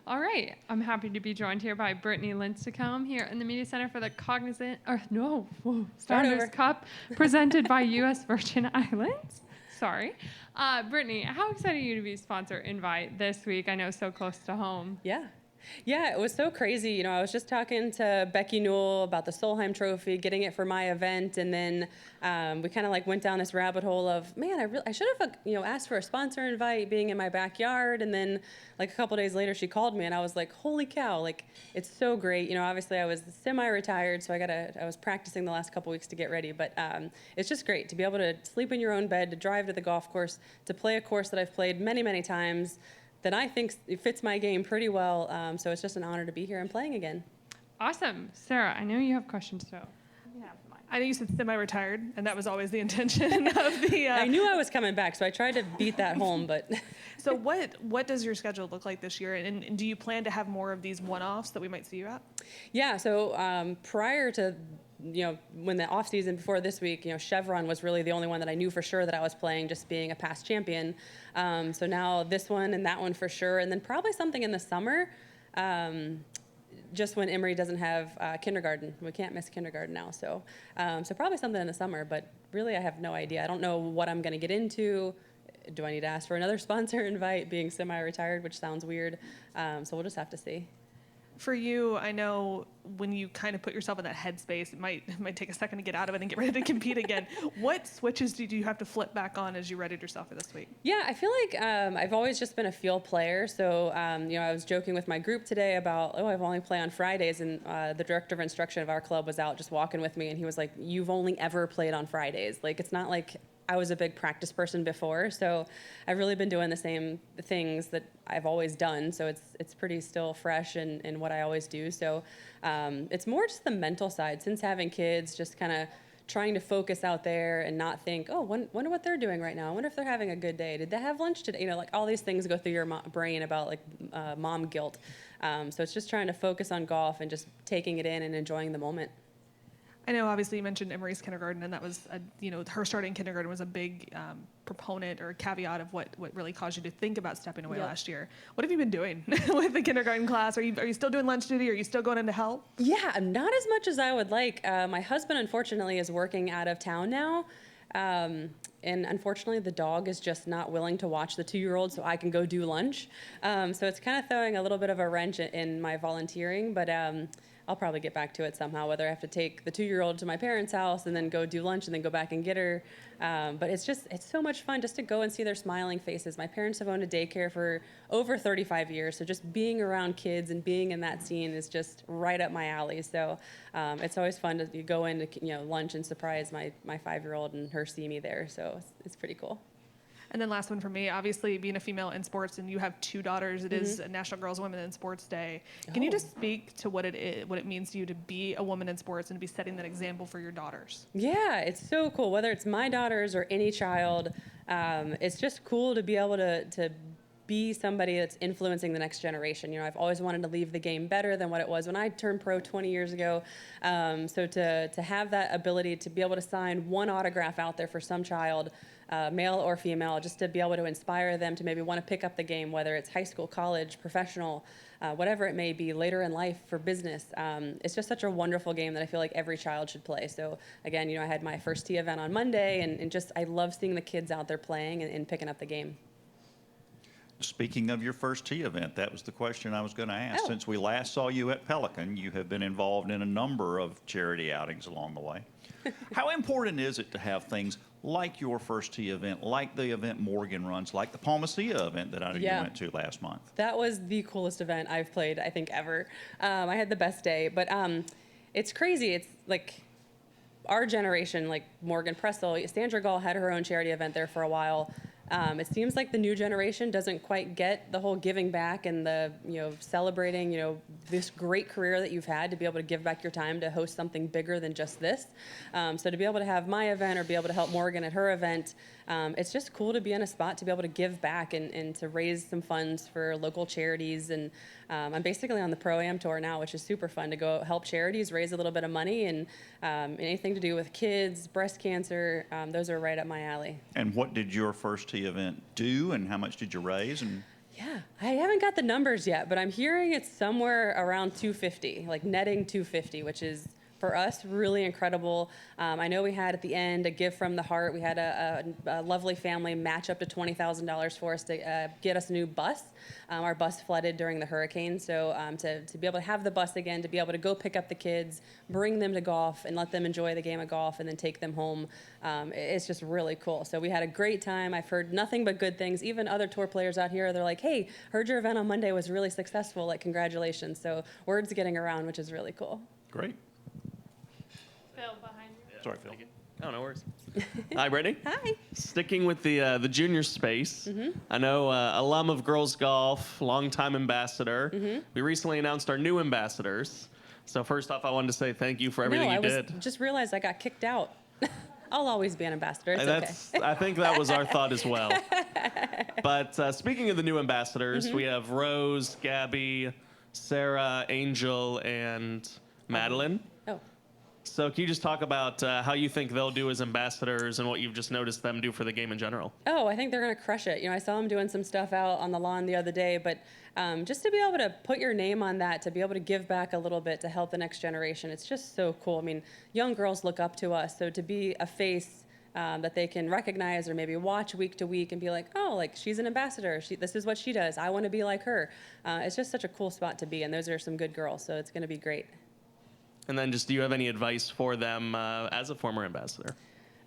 All right. I'm happy to be joined here by Brittany Lincicome here in the Media Center for the Founders over. Cup presented by U.S. Virgin Islands. Sorry. Brittany, how excited are you to be sponsor invite this week? I know so close to home. Yeah, it was so crazy. You know, I was just talking to Becky Newell about the Solheim Trophy, getting it for my event, and then we kind of like went down this rabbit hole of, man, I should have asked for a sponsor invite being in my backyard, and then like a couple days later she called me, and I was like, holy cow, like it's so great. You know, obviously I was semi-retired, so I was practicing the last couple weeks to get ready, but it's just great to be able to sleep in your own bed, to drive to the golf course, to play a course that I've played many, many times, that I think fits my game pretty well. So it's just an honor to be here and playing again. Awesome. Sarah, I know you have questions, so you have mine. I know you said semi-retired, and that was always the intention of the... I knew I was coming back, so I tried to beat that home, but... So what does your schedule look like this year, and do you plan to have more of these one-offs that we might see you at? Yeah, so prior to... when the off season before this week, Chevron was really the only one that I knew for sure that I was playing, just being a past champion. So now this one and that one for sure, and then probably something in the summer, just when Emory doesn't have kindergarten. We can't miss kindergarten now, so probably something in the summer. But really, I have no idea. I don't know what I'm going to get into. Do I need to ask for another sponsor invite? Being semi-retired, which sounds weird, so we'll just have to see. For you, I know when you kind of put yourself in that headspace, it might take a second to get out of it and get ready to compete again. What switches do you have to flip back on as you readied yourself for this week? Yeah, I feel like I've always just been a field player. So, I was joking with my group today about, I've only played on Fridays. And the director of instruction of our club was out just walking with me. And he was like, you've only ever played on Fridays. Like, it's not like I was a big practice person before, so I've really been doing the same things that I've always done. So it's pretty still fresh in what I always do. So it's more just the mental side. Since having kids, just kind of trying to focus out there and not think, wonder what they're doing right now. I wonder if they're having a good day. Did they have lunch today? Like all these things go through your brain about like mom guilt. So it's just trying to focus on golf and just taking it in and enjoying the moment. I know, obviously, you mentioned Emory's kindergarten, and that was, her starting kindergarten was a big proponent or caveat of what really caused you to think about stepping away last year. What have you been doing with the kindergarten class? Are you still doing lunch duty? Are you still going in to help? Yeah, not as much as I would like. My husband, unfortunately, is working out of town now. And unfortunately, the dog is just not willing to watch the 2-year-old, so I can go do lunch. So it's kind of throwing a little bit of a wrench in my volunteering, but I'll probably get back to it somehow, whether I have to take the 2-year-old to my parents' house and then go do lunch and then go back and get her. But it's so much fun just to go and see their smiling faces. My parents have owned a daycare for over 35 years, so just being around kids and being in that scene is just right up my alley. So it's always fun to go in to lunch and surprise my 5-year-old and her see me there. So it's pretty cool. And then last one for me, obviously being a female in sports, and you have 2 daughters, it is National Girls and Women in Sports Day. Can you just speak to what it means to you to be a woman in sports and to be setting that example for your daughters? Yeah, it's so cool. Whether it's my daughters or any child, it's just cool to be able to be somebody that's influencing the next generation. I've always wanted to leave the game better than what it was when I turned pro 20 years ago. So to have that ability to be able to sign one autograph out there for some child, male or female, just to be able to inspire them to maybe want to pick up the game, whether it's high school, college, professional, whatever it may be, later in life for business. It's just such a wonderful game that I feel like every child should play. So again, I had my first tee event on Monday, and just I love seeing the kids out there playing and picking up the game. Speaking of your first tee event, that was the question I was going to ask. Oh. Since we last saw you at Pelican, you have been involved in a number of charity outings along the way. How important is it to have things like your first tee event, like the event Morgan runs, like the Palmacia event that you went to last month? That was the coolest event I've played, I think, ever. I had the best day, but it's crazy. It's like our generation, like Morgan Pressel, Sandra Gall had her own charity event there for a while. It seems like the new generation doesn't quite get the whole giving back and the, celebrating, this great career that you've had, to be able to give back your time to host something bigger than just this. So to be able to have my event or be able to help Morgan at her event, it's just cool to be in a spot to be able to give back and to raise some funds for local charities. And I'm basically on the Pro-Am tour now, which is super fun to go help charities, raise a little bit of money, and anything to do with kids, breast cancer, those are right up my alley. And what did your first tee event do, and how much did you raise? And Yeah, I haven't got the numbers yet, but I'm hearing it's somewhere around 250, like netting 250, which is for us really incredible. I know we had at the end a give from the heart. We had a lovely family match up to $20,000 for us to get us a new bus. Our bus flooded during the hurricane, so to be able to have the bus again, to be able to go pick up the kids, bring them to golf, and let them enjoy the game of golf, and then take them home, it's just really cool. So we had a great time. I've heard nothing but good things. Even other tour players out here, they're like, "Hey, heard your event on Monday was really successful. Like, congratulations!" So word's getting around, which is really cool. Great. Phil, behind you. Sorry, Phil. Oh, no worries. Hi, Brittany. Hi. Sticking with the junior space, I know alum of girls golf, longtime ambassador. We recently announced our new ambassadors. So first off, I wanted to say thank you for everything No, you I did. just realized I got kicked out. I'll always be an ambassador. It's okay. I think that was our thought as well. But speaking of the new ambassadors, we have Rose, Gabby, Sarah, Angel, and Madeline. Oh. So can you just talk about how you think they'll do as ambassadors and what you've just noticed them do for the game in general? Oh, I think they're going to crush it. You know, I saw them doing some stuff out on the lawn the other day, but just to be able to put your name on that, to be able to give back a little bit to help the next generation, it's just so cool. I mean, young girls look up to us, so to be a face that they can recognize or maybe watch week to week and be like, oh, like she's an ambassador. This is what she does. I want to be like her. It's just such a cool spot to be, and those are some good girls, so it's going to be great. And then just do you have any advice for them as a former ambassador?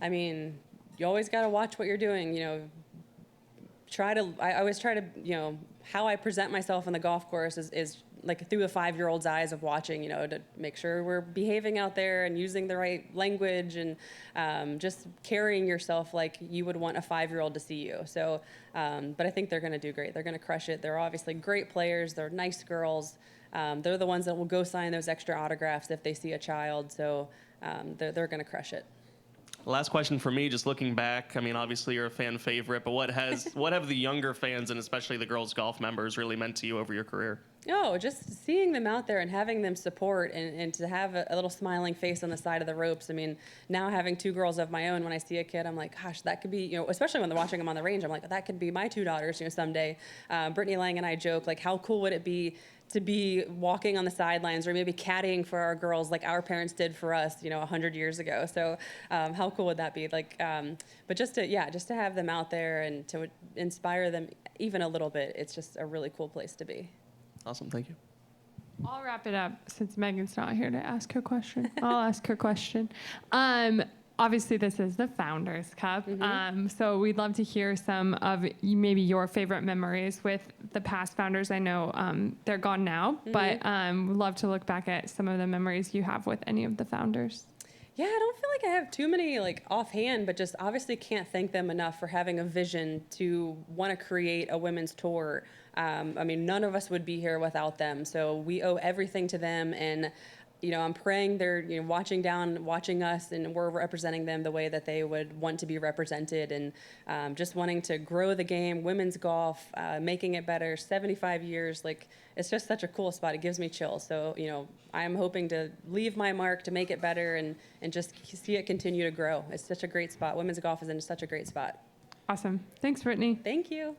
I mean, you always got to watch what you're doing. You know, I always try to, you know, how I present myself on the golf course is like through a 5-year-old's eyes of watching, you know, to make sure we're behaving out there and using the right language and just carrying yourself like you would want a 5-year-old to see you. So, but I think they're going to do great. They're going to crush it. They're obviously great players. They're nice girls. They're the ones that will go sign those extra autographs if they see a child. So they're going to crush it. Last question for me, just looking back, I mean, obviously you're a fan favorite, but what have the younger fans and especially the girls golf members really meant to you over your career? Oh, just seeing them out there and having them support and to have a little smiling face on the side of the ropes. I mean, now having 2 girls of my own, when I see a kid, I'm like, gosh, that could be, you know, especially when they're watching them on the range, I'm like, that could be my 2 daughters, you know, someday. Brittany Lang and I joke, like, how cool would it be to be walking on the sidelines or maybe caddying for our girls like our parents did for us, you know, 100 years ago. So how cool would that be? Like, but just to have them out there and to inspire them even a little bit, it's just a really cool place to be. Awesome, thank you. I'll wrap it up since Megan's not here to ask her question. I'll ask her question. Obviously, this is the Founders Cup, so we'd love to hear some of maybe your favorite memories with the past founders. I know they're gone now, but we'd love to look back at some of the memories you have with any of the founders. Yeah, I don't feel like I have too many like offhand, but just obviously can't thank them enough for having a vision to want to create a women's tour. I mean, none of us would be here without them, so we owe everything to them. And you know, I'm praying they're, you know, watching us, and we're representing them the way that they would want to be represented, and just wanting to grow the game, women's golf, making it better. 75 years, like, it's just such a cool spot. It gives me chills. So, you know, I'm hoping to leave my mark to make it better and just see it continue to grow. It's such a great spot. Women's golf is in such a great spot. Awesome. Thanks, Brittany. Thank you.